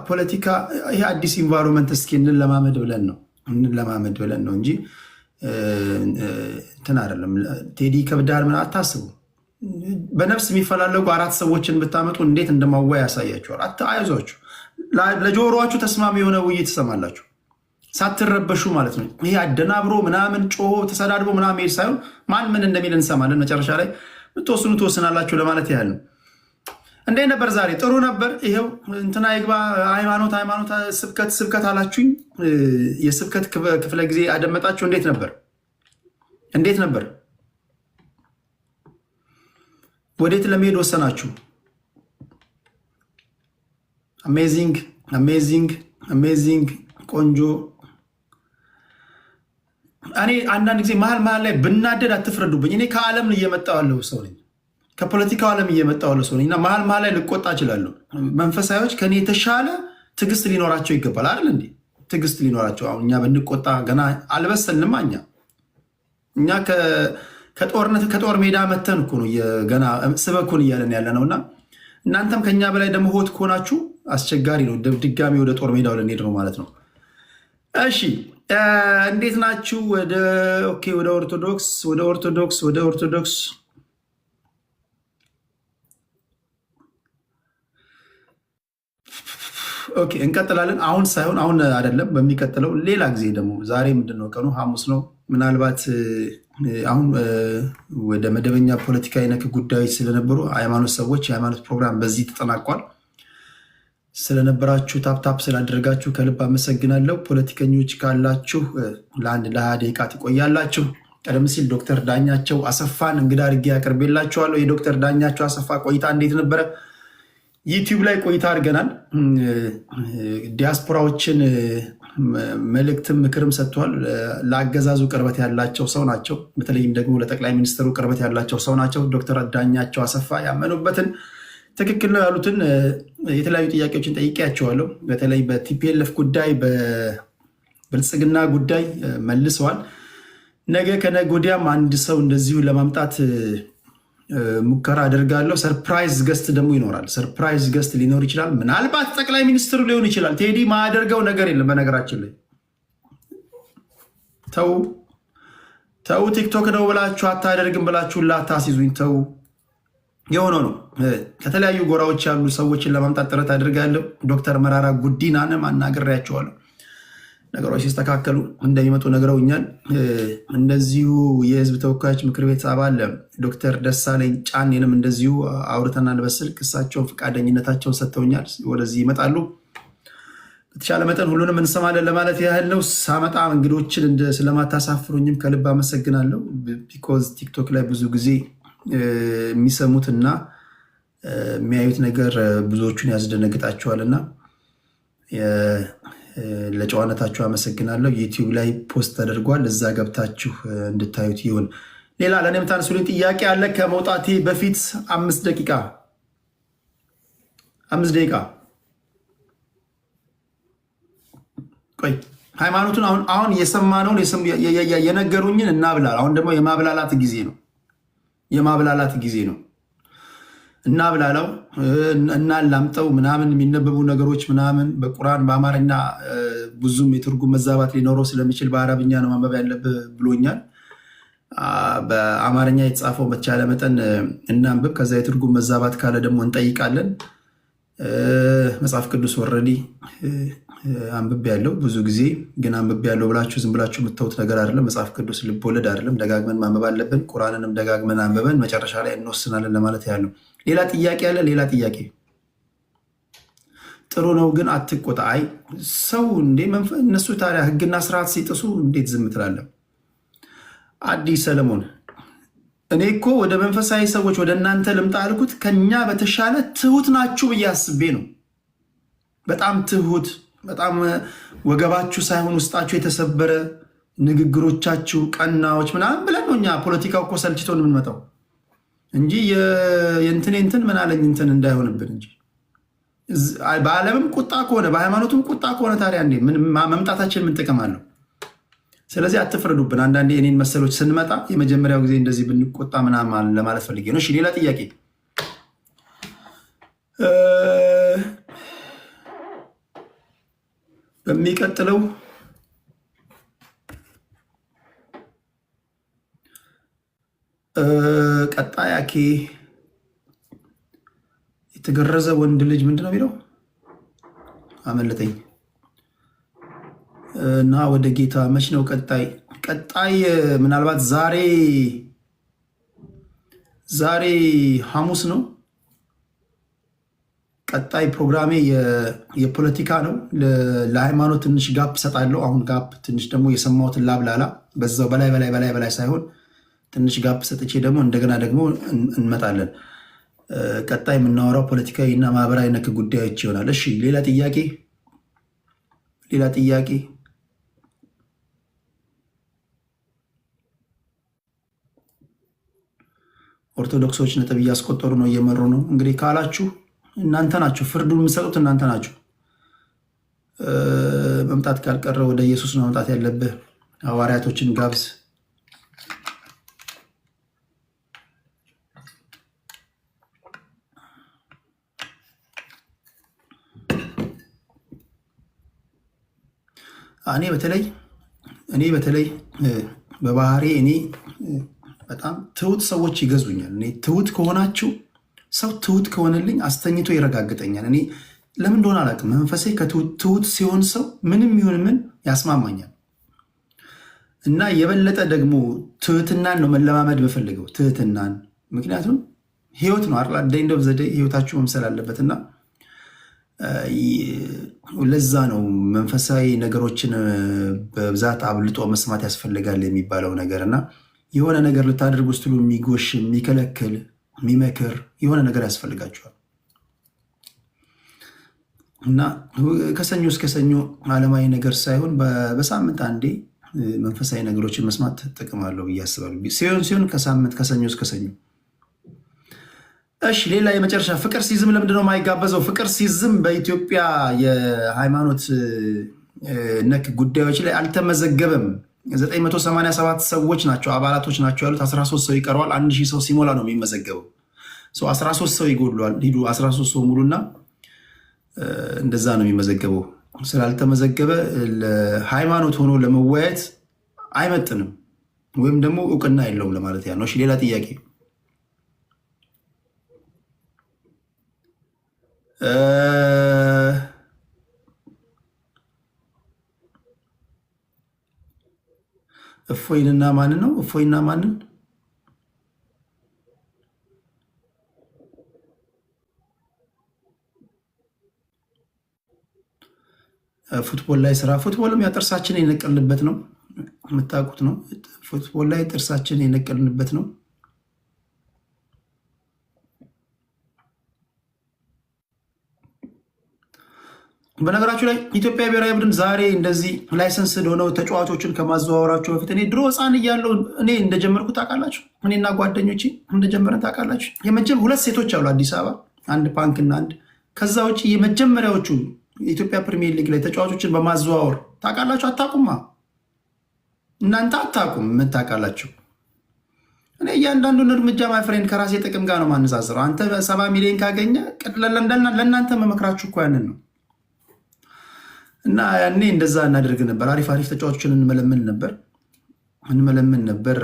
ፖለቲካ ይሄ አዲስ ኢንቫይሮንመንት እስኪ እንለማመድ ብለን ነው እንጂ እንትን አይደለም። ቴዲ ከብዳር ምን አታስቡ። በነፍስ የሚፈላለጉ 4 ሰዎችን ብታመጡ እንዴት እንደማዋይ ያሳያችኋል። አይዟችሁ፣ ለጆሮአችሁ ተስማሚ የሆነ ውይይት ትሰማላችሁ ሳትረበሹ ማለት ነው። ይሄ አደናብሮ ምናምን ጮሆ ተሰዳድቦ ምናምን ሄድ ሳይሆን ማን ምን እንደሚል እንሰማለን። መጨረሻ ላይ ምትወስኑ ትወስናላችሁ ለማለት ያህል ነው። እንዴት ነበር ዛሬ? ጥሩ ነበር። ይሄው እንትና ይግባ ሃይማኖት ስብከት አላችሁኝ። የስብከት ክፍለ ጊዜ አደመጣችሁ? እንዴት ነበር? ወዴት ለመሄድ ወሰናችሁ? አሜዚንግ ቆንጆ። እኔ አንዳንድ ጊዜ መሀል ላይ ብናደድ አትፍረዱብኝ። እኔ ከዓለም እየመጣሁ ያለሁ ሰው ነኝ፣ ከፖለቲካው ዓለም እየመጣሁ ያለሁ ሰው ነኝ እና መሀል ላይ ልቆጣ እችላለሁ። መንፈሳዊዎች ከኔ የተሻለ ትዕግስት ሊኖራቸው ይገባል አይደል እንዴ? ትዕግስት ሊኖራቸው። አሁን እኛ ብንቆጣ ገና አልበሰልንም። እኛ ከጦር ሜዳ መተን እኮ ነው ገና ስበኩን እያለን ያለ ነውና እናንተም ከኛ በላይ ደግሞ ሆት ከሆናችሁ አስቸጋሪ ነው። ድጋሚ ወደ ጦር ሜዳው ልንሄድ ነው ማለት ነው። እሺ እንዴት ናችሁ? ወደ ኦርቶዶክስ ኦኬ እንቀጥላለን። አሁን ሳይሆን አሁን አይደለም፣ በሚቀጥለው ሌላ ጊዜ ደግሞ። ዛሬ ምንድነው ቀኑ? ሐሙስ ነው። ምናልባት አሁን ወደ መደበኛ ፖለቲካዊ ነክ ጉዳዮች ስለነበሩ ሃይማኖት ሰዎች የሃይማኖት ፕሮግራም በዚህ ተጠናቋል። ስለነበራችሁ ታፕታፕ ስላደረጋችሁ ከልብ አመሰግናለሁ። ፖለቲከኞች ካላችሁ ለ20 ደቂቃ ትቆያላችሁ። ቀደም ሲል ዶክተር ዳኛቸው አሰፋን እንግዳ አድርጌ ያቀርቤላችኋለሁ። የዶክተር ዳኛቸው አሰፋ ቆይታ እንዴት ነበረ? ዩቲዩብ ላይ ቆይታ አድርገናል። ዲያስፖራዎችን መልእክትም ምክርም ሰጥቷል። ለአገዛዙ ቅርበት ያላቸው ሰው ናቸው። በተለይም ደግሞ ለጠቅላይ ሚኒስትሩ ቅርበት ያላቸው ሰው ናቸው። ዶክተር ዳኛቸው አሰፋ ያመኑበትን ትክክል ነው ያሉትን የተለያዩ ጥያቄዎችን ጠይቄያቸዋለሁ። በተለይ በቲፒኤልኤፍ ጉዳይ፣ በብልጽግና ጉዳይ መልሰዋል። ነገ ከነገ ወዲያም አንድ ሰው እንደዚሁ ለማምጣት ሙከራ አደርጋለሁ። ሰርፕራይዝ ገስት ደግሞ ይኖራል። ሰርፕራይዝ ገስት ሊኖር ይችላል። ምናልባት ጠቅላይ ሚኒስትሩ ሊሆን ይችላል። ቴዲ ማያደርገው ነገር የለም። በነገራችን ላይ ተው ቲክቶክ ነው ብላችሁ አታደርግም ብላችሁ ላታስይዙኝ። ተው የሆነው ነው። ከተለያዩ ጎራዎች ያሉ ሰዎችን ለማምጣት ጥረት አድርጋለሁ። ዶክተር መራራ ጉዲናንም አናግሬያቸዋለሁ። ነገሮች ሲስተካከሉ እንደሚመጡ ነግረውኛል። እንደዚሁ የህዝብ ተወካዮች ምክር ቤት አባል ዶክተር ደሳለኝ ጫኔንም እንደዚሁ አውርተናል በስልክ። እሳቸውን ፈቃደኝነታቸውን ሰጥተውኛል። ወደዚህ ይመጣሉ። በተሻለ መጠን ሁሉንም እንሰማለን ለማለት ያህል ነው። ሳመጣ እንግዶችን ስለማታሳፍሩኝም ከልብ አመሰግናለሁ። ቢኮዝ ቲክቶክ ላይ ብዙ ጊዜ የሚሰሙትና የሚያዩት ነገር ብዙዎቹን ያስደነግጣቸዋልና ለጨዋነታችሁ አመሰግናለሁ። ዩቲዩብ ላይ ፖስት ተደርጓል። እዛ ገብታችሁ እንድታዩት ይሁን። ሌላ ለእኔ የምታነሱልኝ ጥያቄ አለ? ከመውጣቴ በፊት 5 ደቂቃ ቆይ። ሃይማኖቱን አሁን የሰማነውን የነገሩኝን እናብላል። አሁን ደግሞ የማብላላት ጊዜ ነው። እናብላላው እናላምጠው ምናምን የሚነበቡ ነገሮች ምናምን በቁርአን በአማርኛ ብዙም የትርጉም መዛባት ሊኖረው ስለሚችል በአረብኛ ነው ማንበብ ያለብህ ብሎኛል። በአማርኛ የተጻፈው በተቻለ መጠን እናንብብ። ከዛ የትርጉም መዛባት ካለ ደግሞ እንጠይቃለን። መጽሐፍ ቅዱስ ወረዲ አንብቤ ያለው ብዙ ጊዜ ግን አንብቤ ያለው ብላችሁ ዝም ብላችሁ የምታዩት ነገር አይደለም። መጽሐፍ ቅዱስ ልብ ወለድ አይደለም። ደጋግመን ማንበብ አለብን። ቁርአንንም ደጋግመን አንብበን መጨረሻ ላይ እንወስናለን ለማለት ያለው። ሌላ ጥያቄ አለ? ሌላ ጥያቄ? ጥሩ ነው ግን አትቆጣ። አይ ሰው እንዴ እነሱ ታዲያ ህግና ስርዓት ሲጥሱ እንዴት ዝም ትላለህ? አዲስ ሰለሞን እኔ እኮ ወደ መንፈሳዊ ሰዎች ወደ እናንተ ልምጣ አልኩት ከኛ በተሻለ ትሁት ናችሁ ብዬ አስቤ ነው። በጣም ትሁት፣ በጣም ወገባችሁ ሳይሆን ውስጣችሁ የተሰበረ ንግግሮቻችሁ ቀናዎች ምናምን ብለን ነው እኛ ፖለቲካው እኮ ሰልችቶን የምንመጣው እንጂ የእንትን ምን አለኝ እንትን እንዳይሆንብን እንጂ በዓለምም ቁጣ ከሆነ በሃይማኖቱም ቁጣ ከሆነ ታዲያ እንዴ መምጣታችን ምን ጥቅም አለው? ስለዚህ አትፍረዱብን። አንዳንዴ እኔን መሰሎች ስንመጣ የመጀመሪያው ጊዜ እንደዚህ ብንቆጣ ምናምን ለማለት ፈልጌ ነው። እሺ ሌላ ጥያቄ በሚቀጥለው ቀጣይ አኬ የተገረዘ ወንድ ልጅ ምንድን ነው የሚለው? አመለጠኝ እና ወደ ጌታ መች ነው ቀጣይ ምናልባት ዛሬ ሐሙስ ነው። ቀጣይ ፕሮግራሜ የፖለቲካ ነው። ለሃይማኖት ትንሽ ጋፕ ሰጣለሁ። አሁን ጋፕ ትንሽ ደግሞ የሰማሁትን ላብላላ በዛው በላይ ሳይሆን ትንሽ ጋፕ ሰጥቼ ደግሞ እንደገና ደግሞ እንመጣለን። ቀጣይ የምናወራው ፖለቲካዊ እና ማህበራዊ ነክ ጉዳዮች ይሆናል። እሺ ሌላ ጥያቄ ኦርቶዶክሶች ነጥብ እያስቆጠሩ ነው፣ እየመሩ ነው። እንግዲህ ካላችሁ እናንተ ናችሁ፣ ፍርዱን የምትሰጡት እናንተ ናችሁ። መምጣት ካልቀረ ወደ ኢየሱስ ነው መምጣት ያለብህ። ሐዋርያቶችን ጋብዝ። እኔ በተለይ በባህሪ እኔ በጣም ትሁት ሰዎች ይገዙኛል። እኔ ትሁት ከሆናችሁ ሰው ትሁት ከሆነልኝ አስተኝቶ ይረጋግጠኛል። እኔ ለምን እንደሆነ አላውቅም። መንፈሴ ትሁት ሲሆን ሰው ምንም ይሁን ምን ያስማማኛል። እና የበለጠ ደግሞ ትህትናን ነው መለማመድ በፈልገው ትህትናን። ምክንያቱም ህይወት ነው አይደል? እንደው ዘዴ ህይወታችሁ መምሰል አለበት። እና ለዛ ነው መንፈሳዊ ነገሮችን በብዛት አብልጦ መስማት ያስፈልጋል የሚባለው ነገር። እና የሆነ ነገር ልታደርጉ ስትሉ የሚጎሽ የሚከለክል የሚመክር የሆነ ነገር ያስፈልጋቸዋል። እና ከሰኞ እስከ ሰኞ ዓለማዊ ነገር ሳይሆን በሳምንት አንዴ መንፈሳዊ ነገሮችን መስማት ጥቅም አለው ብዬ አስባለሁ። ሲሆን ከሰኞ እስከ ሰኞ። እሺ ሌላ የመጨረሻ ፍቅር ሲዝም ለምንድነው የማይጋበዘው? ፍቅር ሲዝም በኢትዮጵያ የሃይማኖት ነክ ጉዳዮች ላይ አልተመዘገበም። 987 ሰዎች ናቸው አባላቶች ናቸው ያሉት። 13 ሰው ይቀረዋል። 1000 ሰው ሲሞላ ነው የሚመዘገበው። 13 ሰው ይጎድሏል። ሂዱ 13 ሰው ሙሉና እንደዛ ነው የሚመዘገበው። ስላልተመዘገበ ለሃይማኖት ሆኖ ለመወያየት አይመጥንም ወይም ደግሞ እውቅና የለውም ለማለት ያ ነው። እሺ ሌላ ጥያቄ እፎይንና ማንን ነው? እፎይና ማንን? ፉትቦል ላይ ስራ። ፉትቦልም ያው ጥርሳችን የነቀልንበት ነው፣ የምታውቁት ነው። ፉትቦል ላይ ጥርሳችን የነቀልንበት ነው። በነገራችሁ ላይ ኢትዮጵያ ብሔራዊ ቡድን ዛሬ እንደዚህ ላይሰንስ ሆነው ተጫዋቾችን ከማዘዋወራቸው በፊት እኔ ድሮ ሕፃን እያለሁ እኔ እንደጀመርኩ ታውቃላችሁ። እኔና ጓደኞቼ እንደጀመረን ታውቃላችሁ። ሁለት ሴቶች አሉ አዲስ አበባ፣ አንድ ፓንክና አንድ። ከዛ ውጭ የመጀመሪያዎቹ የኢትዮጵያ ፕሪሚየር ሊግ ላይ ተጫዋቾችን በማዘዋወር ታውቃላችሁ? አታውቁማ? እናንተ አታውቁም። ምን ታውቃላችሁ? እኔ እያንዳንዱን እርምጃ ማይ ፍሬንድ ከራሴ ጥቅም ጋር ነው ማነጻጽረው። አንተ 70 ሚሊዮን ካገኘ ለእናንተ መመክራችሁ እኮ ያንን ነው። እና ያኔ እንደዛ እናደርግ ነበር። አሪፍ ተጫዋቾችን እንመለምን ነበር።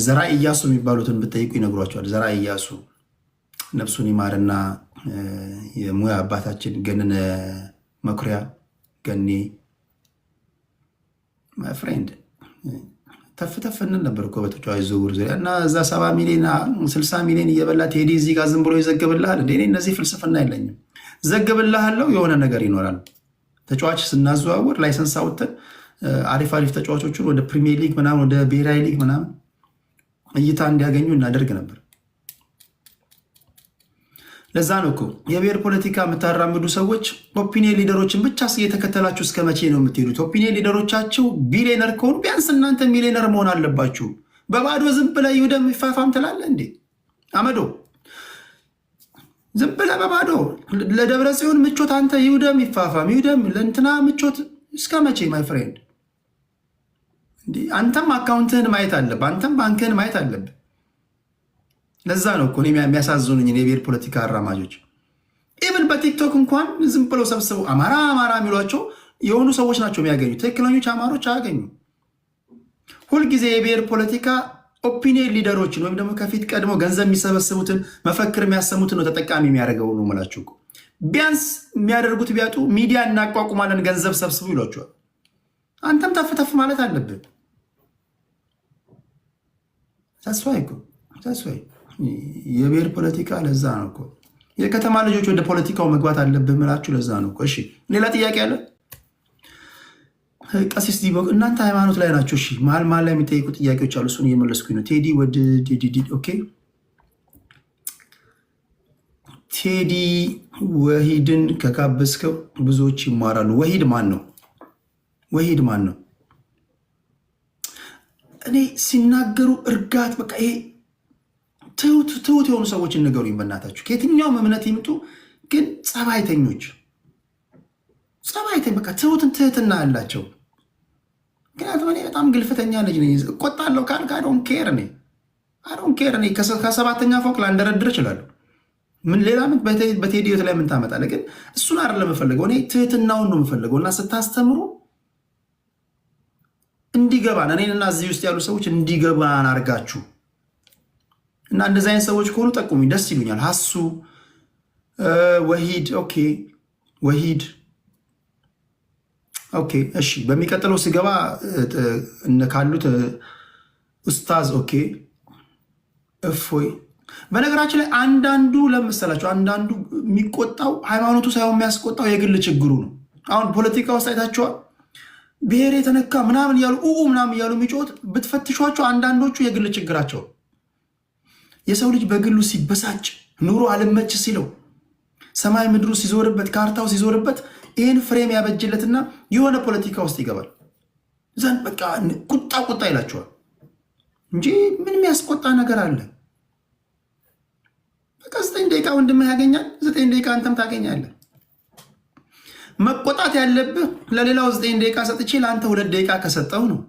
ዘራ ኢያሱ የሚባሉትን ብጠይቁ ይነግሯቸዋል። ዘራ ኢያሱ ነፍሱን ይማርና የሙያ አባታችን ገነነ መኩሪያ ገኔ ማይ ፍሬንድ ተፍ እንል ነበር እኮ በተጫዋች ዝውውር ዙሪያ። እና እዛ 70 ሚሊዮን 60 ሚሊዮን እየበላ ቴዲ እዚህ ጋር ዝም ብሎ ይዘግብልሃል እንዴ? እነዚህ ፍልስፍና የለኝም። ዘግብልሃለው የሆነ ነገር ይኖራል። ተጫዋች ስናዘዋውር ላይሰንስ አውጥተን አሪፍ ተጫዋቾችን ወደ ፕሪሚየር ሊግ ምናምን ወደ ብሔራዊ ሊግ ምናምን እይታ እንዲያገኙ እናደርግ ነበር። ለዛ ነው እኮ የብሔር ፖለቲካ የምታራምዱ ሰዎች ኦፒኒየን ሊደሮችን ብቻ እየተከተላችሁ እስከ መቼ ነው የምትሄዱት? ኦፒኒየን ሊደሮቻችሁ ቢሊየነር ከሆኑ ቢያንስ እናንተ ሚሊየነር መሆን አለባችሁ። በባዶ ዝም ብለህ ይውደም ይፋፋም ትላለህ እንዴ? አመዶ ዝም ብለህ በባዶ ለደብረ ጽዮን ምቾት አንተ ይውደም ይፋፋም ይውደም ለእንትና ምቾት እስከ መቼ ማይ ፍሬንድ? አንተም አካውንትህን ማየት አለብህ፣ አንተም ባንክህን ማየት አለብህ። ለዛ ነው እኮ የሚያሳዝኑኝ የብሔር ፖለቲካ አራማጆች። ኢቭን በቲክቶክ እንኳን ዝም ብለው ሰብስበው አማራ አማራ የሚሏቸው የሆኑ ሰዎች ናቸው የሚያገኙ። ትክክለኞች አማሮች አያገኙ። ሁልጊዜ የብሔር ፖለቲካ ኦፒኒየን ሊደሮችን ወይም ደግሞ ከፊት ቀድሞ ገንዘብ የሚሰበስቡትን መፈክር የሚያሰሙትን ነው ተጠቃሚ የሚያደርገው ነው የምላችሁ። ቢያንስ የሚያደርጉት ቢያጡ ሚዲያ እናቋቁማለን ገንዘብ ሰብስቡ ይሏቸዋል። አንተም ተፍተፍ ማለት አለብን። ተስፋዬ እኮ ተስፋዬ የብሔር ፖለቲካ ለዛ ነው እኮ የከተማ ልጆች ወደ ፖለቲካው መግባት አለብን ምላችሁ ለዛ ነው እኮ። እሺ ሌላ ጥያቄ አለ? ቀሲስ ዲቦ እናንተ ሃይማኖት ላይ ናቸው። እሺ መሀል መሀል ላይ የሚጠይቁ ጥያቄዎች አሉ። እሱን እየመለስኩኝ ነው። ቴዲ ወደ ኦኬ ቴዲ ወሂድን ከጋበዝከው ብዙዎች ይማራሉ። ወሂድ ማን ነው? ወሂድ ማን ነው? እኔ ሲናገሩ እርጋት በቃ ይሄ ትሁት የሆኑ ሰዎችን ንገሩኝ በእናታችሁ። ከየትኛውም እምነት ይምጡ ግን ጸባይተኞች በቃ ትህትና ያላቸው። ምክንያቱም እኔ በጣም ግልፍተኛ ልጅ ነኝ። እቆጣለሁ ካልክ አይ ዶንት ኬር እኔ ከሰባተኛ ፎቅ ላንደረድር እችላለሁ። ምን ሌላ ምን በቴዲ ህይወት ላይ ምን ታመጣለህ? ግን እሱን አይደለም የምፈልገው እኔ ትህትናውን ነው የምፈልገው። እና ስታስተምሩ እንዲገባን እኔንና እዚህ ውስጥ ያሉ ሰዎች እንዲገባን አድርጋችሁ እና እንደዚህ አይነት ሰዎች ከሆኑ ጠቁሙኝ፣ ደስ ይሉኛል። ሀሱ ወሂድ ኦኬ ወሂድ ኦኬ እሺ። በሚቀጥለው ስገባ ካሉት ኡስታዝ ኦኬ እፎይ። በነገራችን ላይ አንዳንዱ ለምሳላችሁ አንዳንዱ የሚቆጣው ሃይማኖቱ ሳይሆን የሚያስቆጣው የግል ችግሩ ነው። አሁን ፖለቲካ ውስጥ አይታችኋል። ብሔር የተነካ ምናምን እያሉ ምናምን እያሉ የሚጮት ብትፈትሿቸው አንዳንዶቹ የግል ችግራቸው የሰው ልጅ በግሉ ሲበሳጭ ኑሮ አልመች ሲለው ሰማይ ምድሩ ሲዞርበት ካርታው ሲዞርበት ይህን ፍሬም ያበጅለትና የሆነ ፖለቲካ ውስጥ ይገባል። ዘንድ በቃ ቁጣ ይላቸዋል እንጂ ምን የሚያስቆጣ ነገር አለ? በቃ 9 ደቂቃ ወንድምህ ያገኛል፣ 9 ደቂቃ አንተም ታገኛለህ። መቆጣት ያለብህ ለሌላው 9 ደቂቃ ሰጥቼ ለአንተ 2 ደቂቃ ከሰጠው ነው።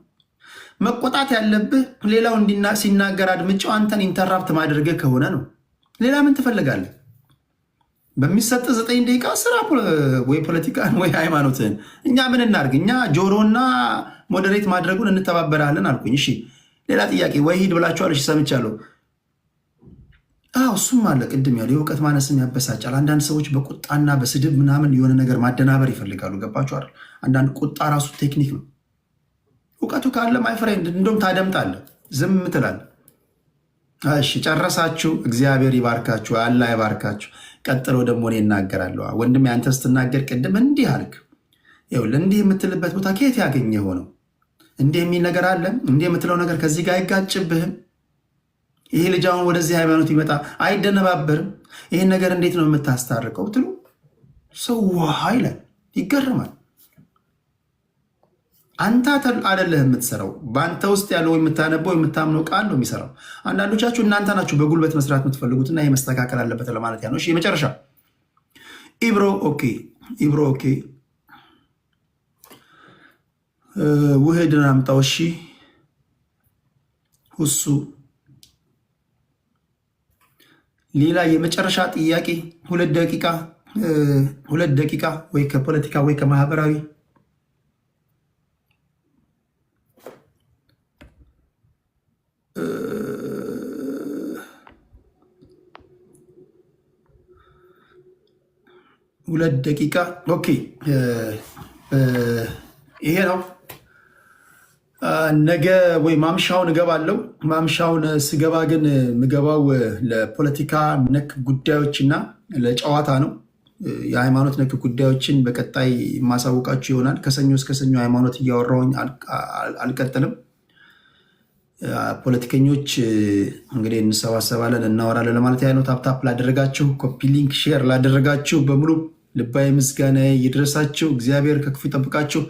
መቆጣት ያለብህ ሌላው ሲናገር አድምጬው አንተን ኢንተራፕት ማድረግህ ከሆነ ነው። ሌላ ምን ትፈልጋለህ? በሚሰጥ 9 ደቂቃ ስራ ወይ ፖለቲካን ወይ ሃይማኖትን። እኛ ምን እናርግ? እኛ ጆሮና ሞዴሬት ማድረጉን እንተባበራለን አልኩኝ። እሺ ሌላ ጥያቄ ወሂድ ብላችኋል። እሺ ሰምቻለሁ። እሱም አለ ቅድም ያለ የእውቀት ማነስም ያበሳጫል። አንዳንድ ሰዎች በቁጣና በስድብ ምናምን የሆነ ነገር ማደናበር ይፈልጋሉ። ገባችሁ አይደል? አንዳንድ ቁጣ ራሱ ቴክኒክ ነው። እውቀቱ ካለ ማይ ፍሬንድ እንደውም ታደምጣለህ፣ ዝም ትላለህ። እሺ ጨረሳችሁ። እግዚአብሔር ይባርካችሁ፣ አላህ ይባርካችሁ። ቀጥሎ ደግሞ እኔ እናገራለሁ። ወንድም ያንተ ስትናገር ቅድም እንዲህ አልክ። ይኸውልህ እንዲህ የምትልበት ቦታ ከየት ያገኘ ሆነው? እንዲህ የሚል ነገር አለ። እንዲህ የምትለው ነገር ከዚህ ጋር አይጋጭብህም? ይሄ ልጅ አሁን ወደዚህ ሃይማኖት ይመጣ አይደነባበርም? ይህን ነገር እንዴት ነው የምታስታርቀው ትሉ ሰው ውሃ ይላል፣ ይገርማል። አንተ አይደለህ የምትሰራው፣ በአንተ ውስጥ ያለው የምታነበው የምታምነው ቃል ነው የሚሰራው። አንዳንዶቻችሁ እናንተ ናችሁ በጉልበት መስራት የምትፈልጉትና ይሄ መስተካከል አለበት ለማለት ያለው። እሺ የመጨረሻ ኢብሮ ኦኬ ውህድን አምጣው። እሺ ሁሱ ሌላ የመጨረሻ ጥያቄ 2 ደቂቃ ወይ ከፖለቲካ ወይ ከማህበራዊ ሁለት ደቂቃ ኦኬ። ይሄ ነው። ነገ ወይ ማምሻውን እገባለሁ። ማምሻውን ስገባ ግን ምገባው ለፖለቲካ ነክ ጉዳዮችና ለጨዋታ ነው። የሃይማኖት ነክ ጉዳዮችን በቀጣይ ማሳወቃችሁ ይሆናል። ከሰኞ እስከ ሰኞ ሃይማኖት እያወራሁኝ አልቀጥልም። ፖለቲከኞች እንግዲህ እንሰባሰባለን እናወራለን ለማለት ያለው። ታፕታፕ ላደረጋችሁ፣ ኮፒ ሊንክ ሼር ላደረጋችሁ በሙሉ ልባዊ ምስጋና ይድረሳችሁ። እግዚአብሔር ከክፉ ይጠብቃችሁ።